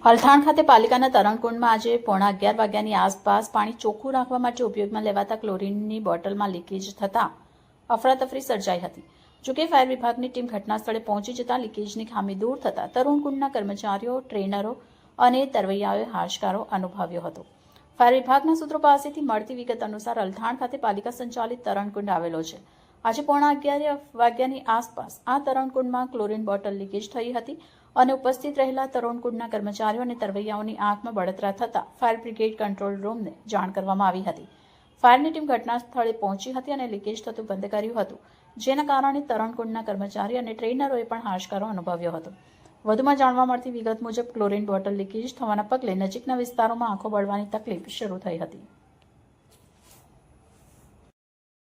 અલથાણ ખાતે પાલિકાના તરણકુંડમાં આજે 11:15 વાગ્યાની આસપાસ પાણી ચોખ્ખું રાખવા માટે ઉપયોગમાં લેવાતા ક્લોરીનની બોટલમાં લીકેજ થતાં અફરાતફરી સર્જાઈ હતી. જોકે ફાયર વિભાગની ટીમ ઘટના સ્થળે પહોંચી જતા લીકેજની ખામી દૂર થતાં તરણકુંડના કર્મચારીઓ, ટ્રેનરો અને તરવૈયાઓએ હાશકારો અનુભવ્યો હતો. ફાયર વિભાગના સૂત્રો પાસેથી મળતી વિગત અનુસાર અલથાણ ખાતે પાલિકા સંચાલિત તરણકુંડ આવેલો છે. આજે 11:15 વાગ્યાની આસપાસ આ તરણકુંડમાં ક્લોરીન બોટલ લીકેજ થઈ હતી અને ઉપસ્થિત રહેલા તરણકુંડના કર્મચારીઓ અને તરવૈયાઓની આંખમાં બળતરા થતાં ફાયર બ્રિગેડ કંટ્રોલ રૂમને જાણ કરવામાં આવી હતી. ફાયરની ટીમ ઘટના સ્થળે પહોંચી હતી અને લીકેજ થતું બંધ કર્યું હતું, જેના કારણે તરણકુંડના કર્મચારી અને ટ્રેનરોએ પણ હાશકારો અનુભવ્યો હતો. વધુમાં જાણવા મળતી વિગત મુજબ ક્લોરીન બોટલ લીકેજ થવાના પગલે નજીકના વિસ્તારોમાં આંખો બળવાની તકલીફ શરૂ થઈ હતી.